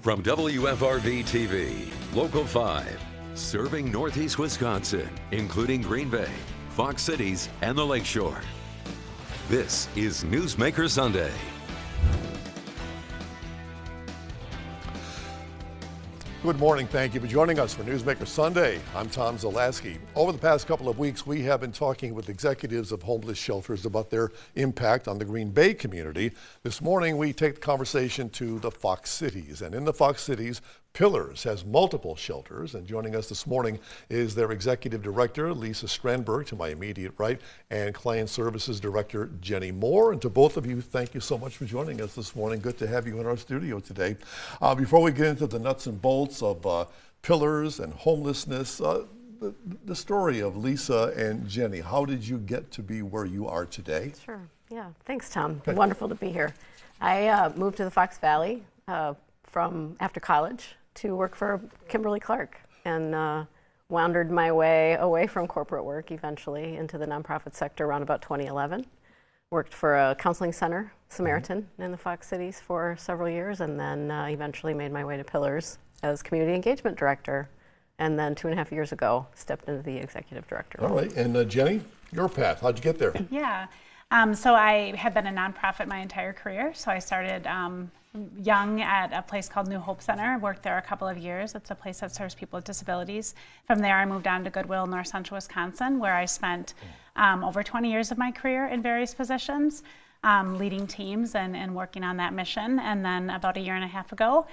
From WFRV TV, Local 5, serving Northeast Wisconsin, including Green Bay, Fox Cities, and the Lakeshore. This is Newsmaker Sunday. Good morning. Thank you for joining us for Newsmaker Sunday. I'm Tom Zalaski. Over the past couple of weeks, we have been talking with executives of homeless shelters about their impact on the Green Bay community. This morning, we take the conversation to the Fox Cities. And in the Fox Cities, Pillars has multiple shelters, and joining us this morning is their executive director, Lisa Strandberg, to my immediate right, and client services director, Jenny Moore. And to both of you, thank you so much for joining us this morning. Good to have you in our studio today. Before we get into the nuts and bolts of Pillars and homelessness, the story of Lisa and Jenny, how did you get to be where you are today? Sure, yeah, thanks Tom. Wonderful to be here. I moved to the Fox Valley from after college to work for Kimberly Clark, and wandered my way away from corporate work eventually into the nonprofit sector around about 2011. Worked for a counseling center, Samaritan, in the Fox Cities for several years, and then eventually made my way to Pillars as community engagement director, and then 2.5 years ago stepped into the executive director role. All right, and Jenny, your path, how'd you get there? Yeah, so I had been a nonprofit my entire career, so I started young at a place called New Hope Center, worked there a couple of years. It's a place that serves people with disabilities. From there, I moved on to Goodwill, North Central Wisconsin, where I spent over 20 years of my career in various positions, leading teams and working on that mission. And then about 1.5 years ago,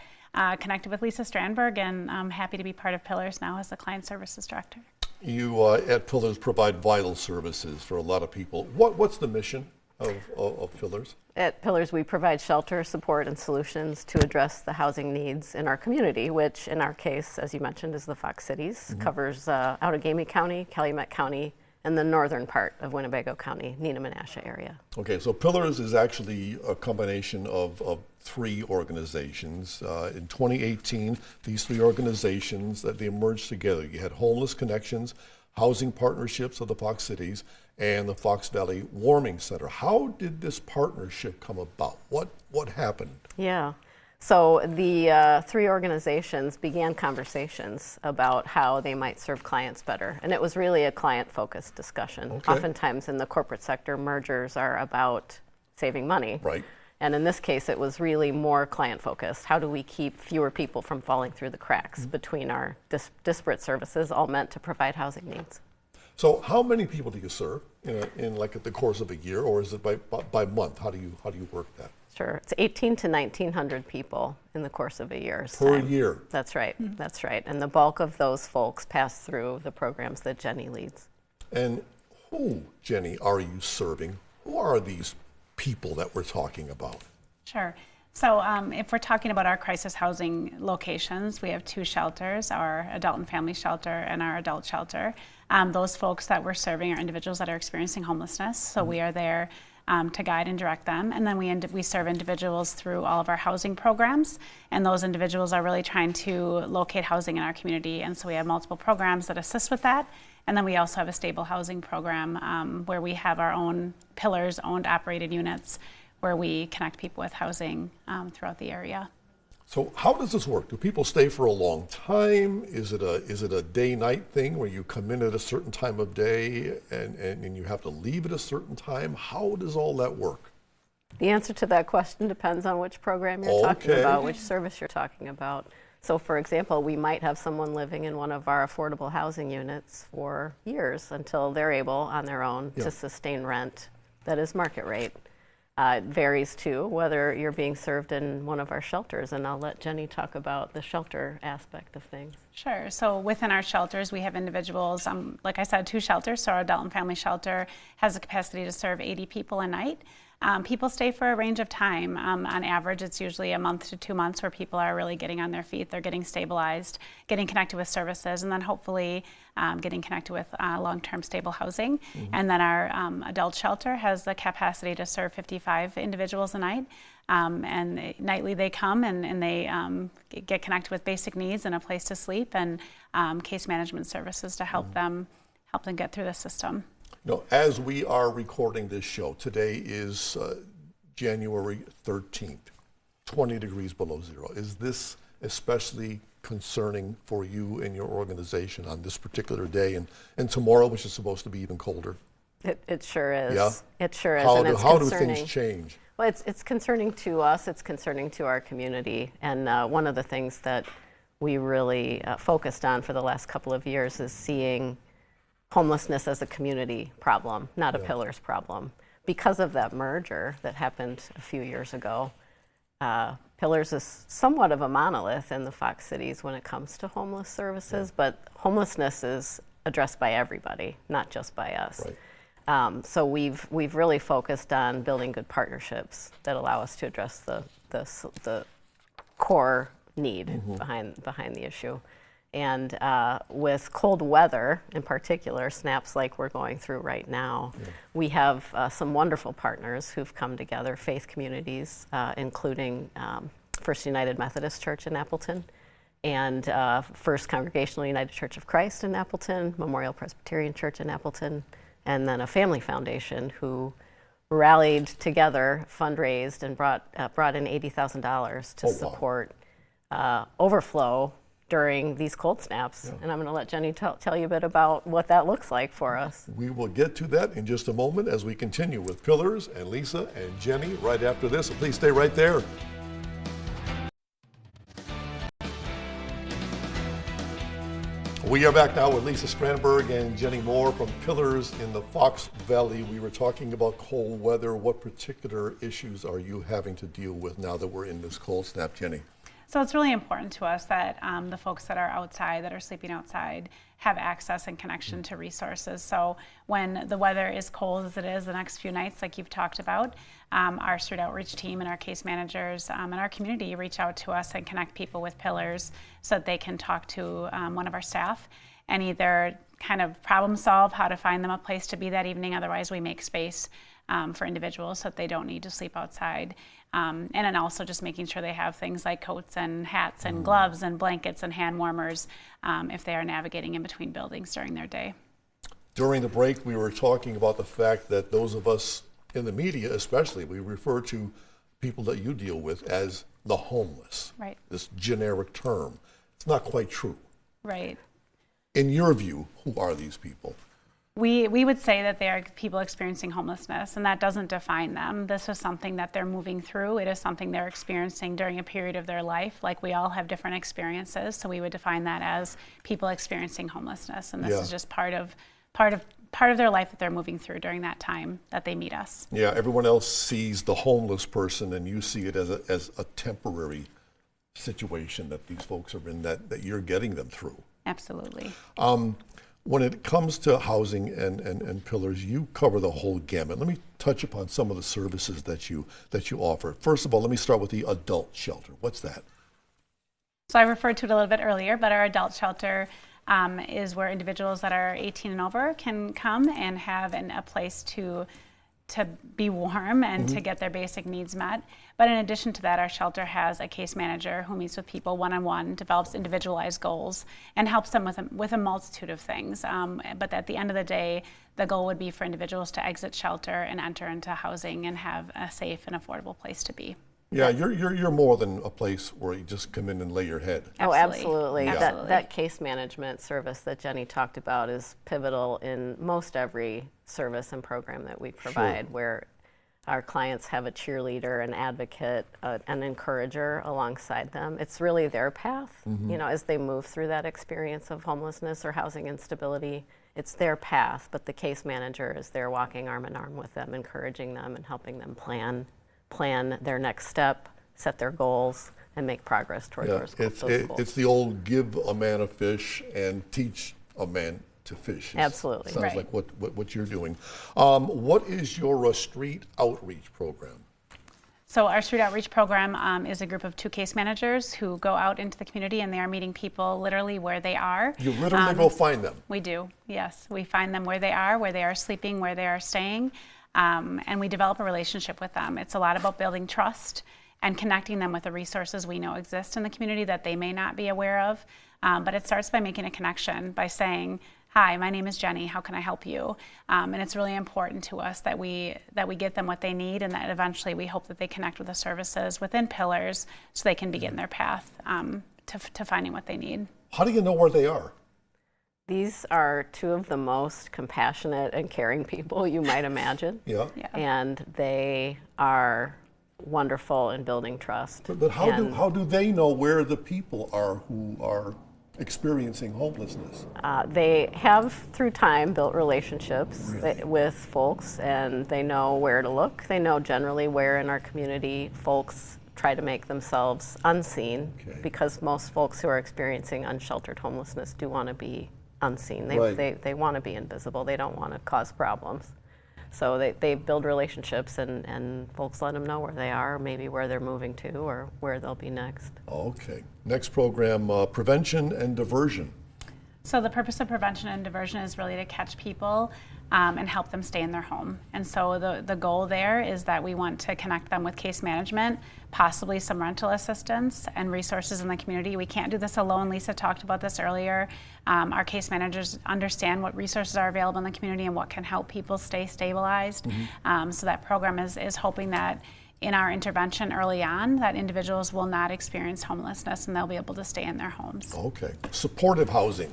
connected with Lisa Strandberg, and I'm happy to be part of Pillars now as the client services director. You at Pillars provide vital services for a lot of people. What's the mission of Pillars? At Pillars, we provide shelter, support, and solutions to address the housing needs in our community, which in our case, as you mentioned, is the Fox Cities. Covers Outagamie County, Calumet County, and the northern part of Winnebago County, Neenah-Menasha area. Okay, so Pillars is actually a combination of 3 organizations. In 2018, these 3 organizations, they emerged together. You had Homeless Connections, Housing Partnerships of the Fox Cities, and the Fox Valley Warming Center. How did this partnership come about? What happened? Yeah, so the 3 organizations began conversations about how they might serve clients better, and it was really a client-focused discussion. Okay. Oftentimes in the corporate sector, mergers are about saving money. Right. And in this case, it was really more client-focused. How do we keep fewer people from falling through the cracks between our disparate services, all meant to provide housing needs? So how many people do you serve in like at the course of a year, or is it by month? How do you work that? Sure, it's 1,800 to 1,900 people in the course of a year. Per year? That's right, that's right. And the bulk of those folks pass through the programs that Jenny leads. And who, Jenny, are you serving? Who are these people that we're talking about? Sure. So if we're talking about our crisis housing locations, we have 2 shelters, our adult and family shelter and our adult shelter. Those folks that we're serving are individuals that are experiencing homelessness, so we are there to guide and direct them. And then we serve individuals through all of our housing programs, and those individuals are really trying to locate housing in our community. And so we have multiple programs that assist with that. And then we also have a stable housing program where we have our own Pillars owned operated units where we connect people with housing throughout the area. So how does this work? Do people stay for a long time? Is it a day-night thing where you come in at a certain time of day and you have to leave at a certain time? How does all that work? The answer to that question depends on which program you're talking about, which service you're talking about. So for example, we might have someone living in one of our affordable housing units for years until they're able on their own to sustain rent that is market rate. It varies too whether you're being served in one of our shelters, and I'll let Jenny talk about the shelter aspect of things. Sure. So within our shelters, we have individuals, like I said, 2 shelters. So our adult and family shelter has the capacity to serve 80 people a night. People stay for a range of time. On average, it's usually a month to 2 months where people are really getting on their feet. They're getting stabilized, getting connected with services, and then hopefully getting connected with long-term stable housing. And then our adult shelter has the capacity to serve 55 individuals a night. And nightly they come and they get connected with basic needs and a place to sleep and case management services to help them get through the system. No, as we are recording this show, today is January 13th, 20 degrees below zero. Is especially concerning for you and your organization on this particular day and tomorrow, which is supposed to be even colder? It sure is. Yeah? It sure is. How do things change? Well, it's concerning to us. It's concerning to our community. And one of the things that we really focused on for the last couple of years is seeing homelessness as a community problem, not a Pillars problem. Because of that merger that happened a few years ago, Pillars is somewhat of a monolith in the Fox cities when it comes to homeless services, but homelessness is addressed by everybody, not just by us. Right. So we've really focused on building good partnerships that allow us to address the core need behind the issue. And with cold weather in particular, snaps like we're going through right now, we have some wonderful partners who've come together, faith communities, including First United Methodist Church in Appleton, and First Congregational United Church of Christ in Appleton, Memorial Presbyterian Church in Appleton, and then a family foundation who rallied together, fundraised, and brought in $80,000 to support overflow during these cold snaps. And I'm going to let Jenny tell you a bit about what that looks like for us. We will get to that in just a moment as we continue with Pillars and Lisa and Jenny right after this. So please stay right there. We are back now with Lisa Strandberg and Jenny Moore from Pillars in the Fox Valley. We were talking about cold weather. What particular issues are you having to deal with now that we're in this cold snap, Jenny? So it's really important to us that the folks that are outside, that are sleeping outside, have access and connection to resources. So when the weather is cold as it is the next few nights, like you've talked about, our street outreach team and our case managers and our community reach out to us and connect people with Pillars so that they can talk to one of our staff and either kind of problem solve how to find them a place to be that evening. Otherwise, we make space for individuals so that they don't need to sleep outside. And then also just making sure they have things like coats and hats and gloves and blankets and hand warmers if they are navigating in between buildings during their day. During the break, we were talking about the fact that those of us in the media especially, we refer to people that you deal with as the homeless. Right. This generic term. It's not quite true. Right. In your view, who are these people? We would say that they are people experiencing homelessness, and that doesn't define them. This is something that they're moving through. It is something they're experiencing during a period of their life. Like, we all have different experiences, so we would define that as people experiencing homelessness, and this is just part of their life that they're moving through during that time that they meet us. Yeah, everyone else sees the homeless person, and you see it as a temporary situation that these folks are in, that you're getting them through. Absolutely. When it comes to housing and Pillars, you cover the whole gamut. Let me touch upon some of the services that you offer. First of all, let me start with the adult shelter. What's that? So I referred to it a little bit earlier, but our adult shelter is where individuals that are 18 and over can come and have a place to be warm and to get their basic needs met. But in addition to that, our shelter has a case manager who meets with people one-on-one, develops individualized goals, and helps them with a multitude of things. But at the end of the day, the goal would be for individuals to exit shelter and enter into housing and have a safe and affordable place to be. Yeah, you're more than a place where you just come in and lay your head. Oh, absolutely. Yeah. That case management service that Jenny talked about is pivotal in most every service and program that we provide, where our clients have a cheerleader, an advocate, an encourager alongside them. It's really their path, you know, as they move through that experience of homelessness or housing instability. It's their path, but the case manager is there walking arm in arm with them, encouraging them and helping them plan their next step, set their goals, and make progress toward those goals. It's the old give a man a fish and teach a man to fish. Absolutely. Sounds like what you're doing. What is your street outreach program? So our street outreach program is a group of 2 case managers who go out into the community, and they are meeting people literally where they are. You literally go find them? We do, yes. We find them where they are sleeping, where they are staying. And we develop a relationship with them. It's a lot about building trust and connecting them with the resources we know exist in the community that they may not be aware of. But it starts by making a connection, by saying, "Hi, my name is Jenny. How can I help you?" And it's really important to us that we get them what they need, and that eventually we hope that they connect with the services within Pillars so they can begin their path to finding what they need. How do you know where they are? These are two of the most compassionate and caring people you might imagine. Yeah. And they are wonderful in building trust. But how do they know where the people are who are experiencing homelessness? They have, through time, built relationships with folks, and they know where to look. They know generally where in our community folks try to make themselves unseen, because most folks who are experiencing unsheltered homelessness do want to be unseen. They want to be invisible. They don't want to cause problems. So they build relationships, and folks let them know where they are, maybe where they're moving to, or where they'll be next. Okay. Next program, prevention and diversion. So the purpose of prevention and diversion is really to catch people and help them stay in their home. And so the goal there is that we want to connect them with case management, possibly some rental assistance and resources in the community. We can't do this alone. Lisa talked about this earlier. Our case managers understand what resources are available in the community and what can help people stay stabilized. So that program is hoping that in our intervention early on, that individuals will not experience homelessness and they'll be able to stay in their homes. Okay. Supportive housing.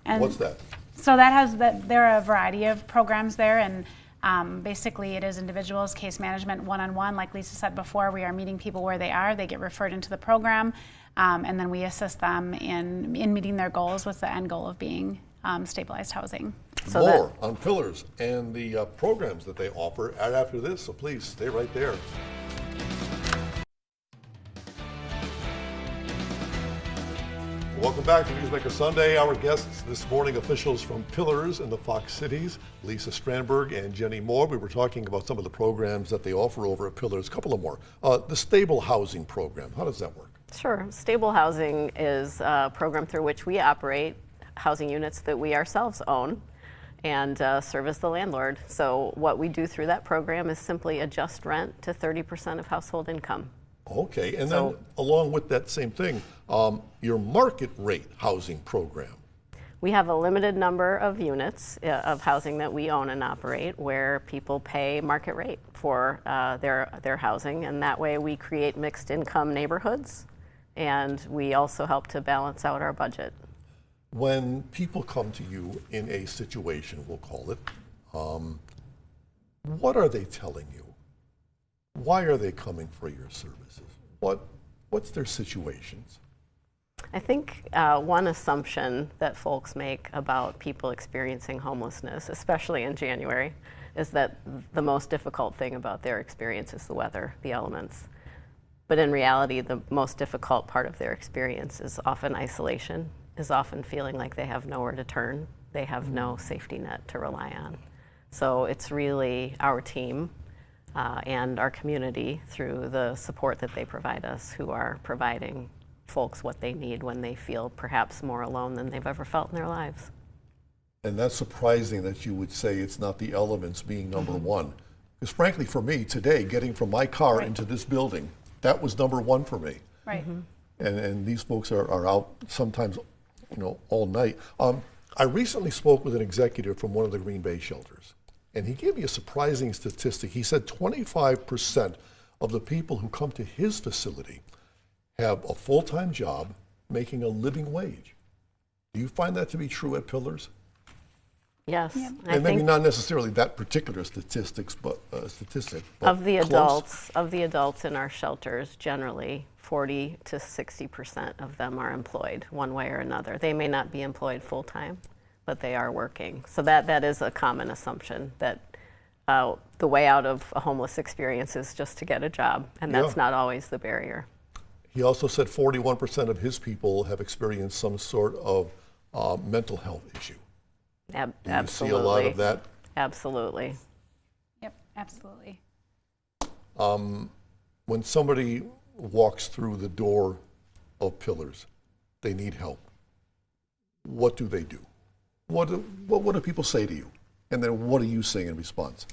And what's that? So there are a variety of programs there, and basically it is individuals, case management, one-on-one. Like Lisa said before, we are meeting people where they are. They get referred into the program, and then we assist them in meeting their goals with the end goal of being stabilized housing. So more on Pillars and the programs that they offer right after this, so please stay right there. Welcome back to Newsmaker Sunday. Our guests this morning, officials from Pillars in the Fox Cities, Lisa Strandberg and Jenny Moore. We were talking about some of the programs that they offer over at Pillars. A couple of more. The Stable Housing Program, how does that work? Sure. Stable housing is a program through which we operate housing units that we ourselves own and serve as the landlord. So what we do through that program is simply adjust rent to 30% of household income. Okay, and then along with that same thing, your market rate housing program. We have a limited number of units of housing that we own and operate where people pay market rate for their housing, and that way we create mixed income neighborhoods, and we also help to balance out our budget. When people come to you in a situation, we'll call it, what are they telling you? Why are they coming for your services? What's their situations? I think one assumption that folks make about people experiencing homelessness, especially in January, is that the most difficult thing about their experience is the weather, the elements. But in reality, the most difficult part of their experience is often isolation, is often feeling like they have nowhere to turn, they have no safety net to rely on. So it's really our team and our community, through the support that they provide us, who are providing folks what they need when they feel perhaps more alone than they've ever felt in their lives. And that's surprising that you would say it's not the elements being number one. Because frankly, for me today, getting from my car into this building, that was number one for me. Right. And these folks are out sometimes, all night. I recently spoke with an executive from one of the Green Bay shelters, and he gave me a surprising statistic. He said 25% of the people who come to his facility have a full-time job making a living wage. Do you find that to be true at Pillars? Yes. Yeah. And maybe not necessarily that particular statistic, but of the close. adults in our shelters, generally 40 to 60% of them are employed one way or another. They may not be employed full-time, but they are working. So that is a common assumption, that the way out of a homeless experience is just to get a job, and that's not always the barrier. He also said 41% of his people have experienced some sort of mental health issue. Do you see a lot of that? Absolutely. Yep, absolutely. When somebody walks through the door of Pillars, they need help. What do they do? What do people say to you? And then what are you saying in response?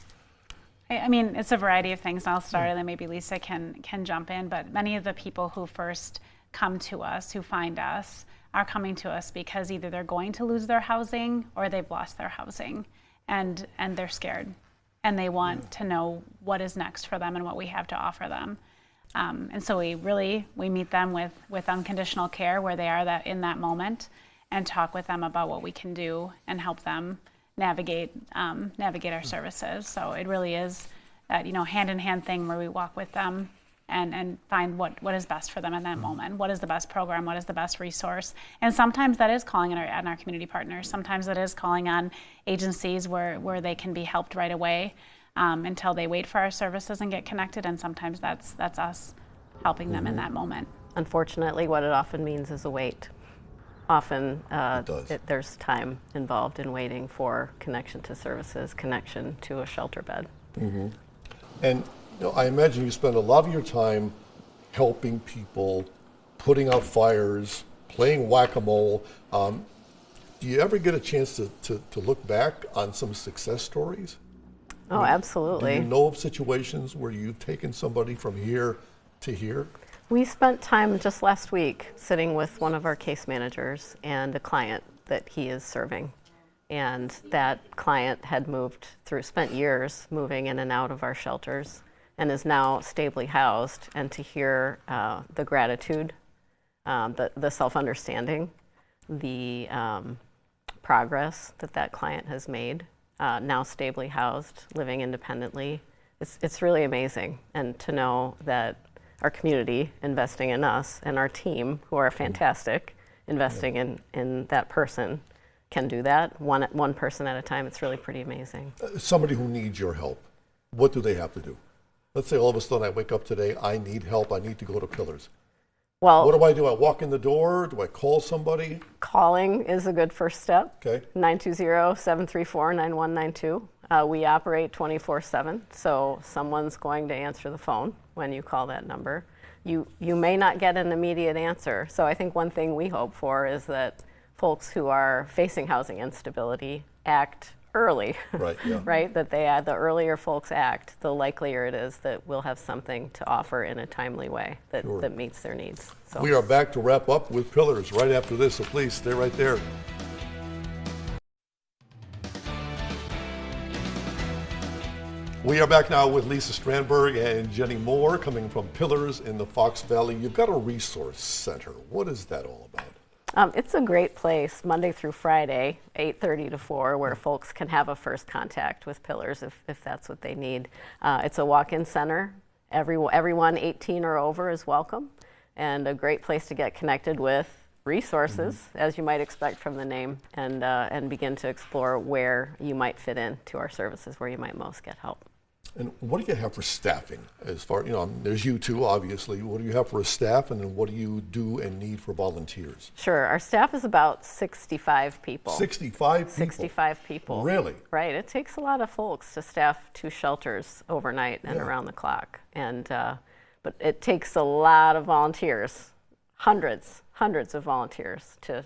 I mean, it's a variety of things, and I'll start, and then maybe Lisa can jump in. But many of the people who first come to us, who find us, are coming to us because either they're going to lose their housing or they've lost their housing, and they're scared, and they want to know what is next for them and what we have to offer them. And so we meet them with unconditional care where they are in that moment, and talk with them about what we can do and help them navigate our services. So it really is that hand-in-hand thing where we walk with them and find what is best for them in that moment. What is the best program? What is the best resource? And sometimes that is calling on our community partners. Sometimes that is calling on agencies where they can be helped right away until they wait for our services and get connected. And sometimes that's us helping them in that moment. Unfortunately, what it often means is a wait. Often there's time involved in waiting for connection to services, connection to a shelter bed. And I imagine you spend a lot of your time helping people, putting out fires, playing whack-a-mole. Do you ever get a chance to look back on some success stories? Oh, absolutely. Do you know of situations where you've taken somebody from here to here? We spent time just last week sitting with one of our case managers and a client that he is serving. And that client had spent years moving in and out of our shelters and is now stably housed. And to hear the gratitude, the self-understanding, the progress that client has made, now stably housed, living independently, it's really amazing. And to know that our community investing in us and our team, who are fantastic, investing in that person, can do that one person at a time. It's really pretty amazing. Somebody who needs your help, what do they have to do? Let's say all of a sudden I wake up today, I need help, I need to go to Pillars. Well, what do? I walk in the door? Do I call somebody? Calling is a good first step. Okay. 920-734-9192. We operate 24/7, so someone's going to answer the phone when you call that number. You may not get an immediate answer. So I think one thing we hope for is that folks who are facing housing instability act early. Right. Yeah. Right? That the earlier folks act, the likelier it is that we'll have something to offer in a timely way that meets their needs. So. We are back to wrap up with Pillars right after this, so please stay right there. We are back now with Lisa Strandberg and Jenny Moore coming from Pillars in the Fox Valley. You've got a resource center. What is that all about? It's a great place, Monday through Friday, 8:30 to 4, where folks can have a first contact with Pillars if that's what they need. It's a walk-in center. Everyone 18 or over is welcome, and a great place to get connected with resources, as you might expect from the name, and begin to explore where you might fit in to our services, where you might most get help. And what do you have for staffing? As far, there's you two, obviously. What do you have for a staff, and then what do you do and need for volunteers? Sure. Our staff is about 65 people. 65 people? 65 people. Really? Right. It takes a lot of folks to staff 2 shelters overnight and around the clock. And but it takes a lot of volunteers, hundreds of volunteers to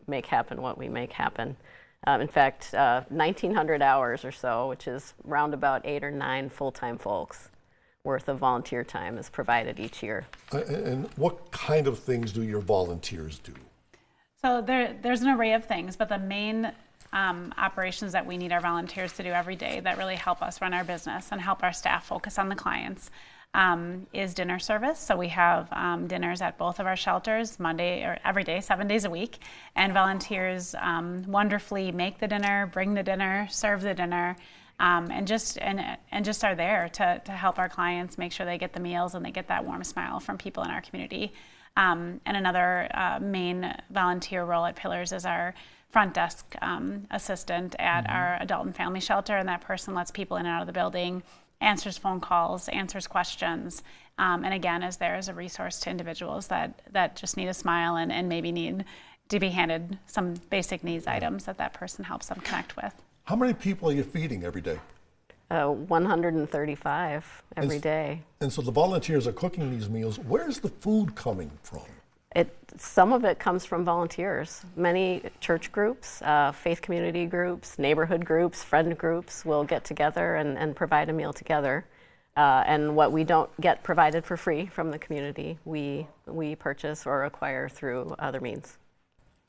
make happen what we make happen. In fact, 1,900 hours or so, which is round about 8 or 9 full-time folks worth of volunteer time is provided each year. And what kind of things do your volunteers do? So there's an array of things, but the main operations that we need our volunteers to do every day that really help us run our business and help our staff focus on the clients is dinner service. So we have dinners at both of our shelters every day, 7 days a week, and volunteers wonderfully make the dinner, bring the dinner, serve the dinner, and just are there to help our clients make sure they get the meals and they get that warm smile from people in our community. And another main volunteer role at Pillars is our front desk assistant at our adult and family shelter, and that person lets people in and out of the building, answers phone calls, answers questions, and again is there as a resource to individuals that just need a smile and maybe need to be handed some basic needs items that person helps them connect with. How many people are you feeding every day? 135 every day. And so the volunteers are cooking these meals. Where's the food coming from? Some of it comes from volunteers. Many church groups, faith community groups, neighborhood groups, friend groups will get together and provide a meal together. And what we don't get provided for free from the community, we purchase or acquire through other means.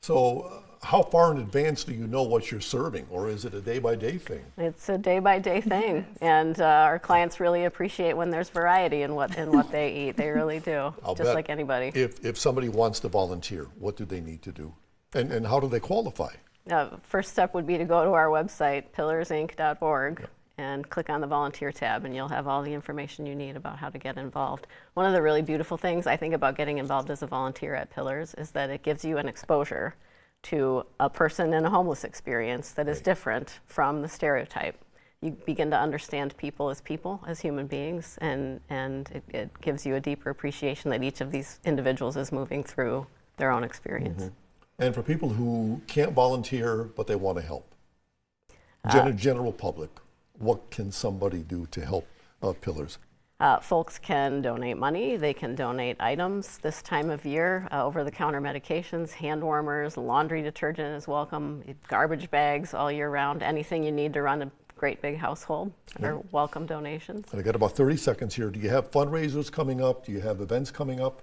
So how far in advance do you know what you're serving, or is it a day-by-day thing? It's a day-by-day thing, and our clients really appreciate when there's variety in what they eat. They really do, just like anybody. If somebody wants to volunteer, what do they need to do, and how do they qualify? First step would be to go to our website, pillarsinc.org, and click on the volunteer tab, and you'll have all the information you need about how to get involved. One of the really beautiful things I think about getting involved as a volunteer at Pillars is that it gives you an exposure to a person in a homeless experience that is different from the stereotype. You begin to understand people, as human beings, and it gives you a deeper appreciation that each of these individuals is moving through their own experience. Mm-hmm. And for people who can't volunteer but they want to help, general public, what can somebody do to help Pillars? Folks can donate money, they can donate items this time of year, over-the-counter medications, hand warmers, laundry detergent is welcome, garbage bags all year round, anything you need to run a great big household are welcome donations. And I got about 30 seconds here. Do you have fundraisers coming up? Do you have events coming up?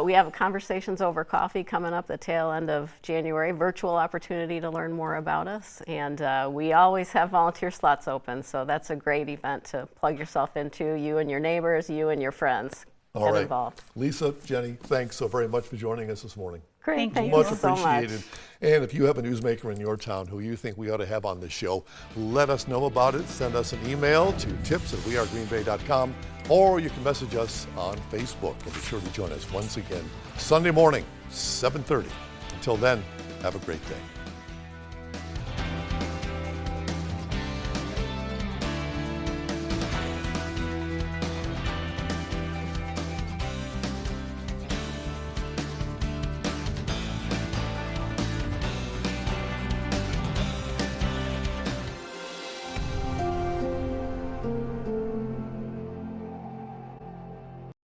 We have Conversations Over Coffee coming up the tail end of January, virtual opportunity to learn more about us. And we always have volunteer slots open, so that's a great event to plug yourself into, you and your neighbors, you and your friends. All right. Involved. Lisa, Jenny, thanks so very much for joining us this morning. Great, thank much you so much. appreciated. And if you have a newsmaker in your town who you think we ought to have on this show, let us know about it. Send us an email to tips@wearegreenbay.com, or you can message us on Facebook. And be sure to join us once again Sunday morning, 7:30. Until then, have a great day.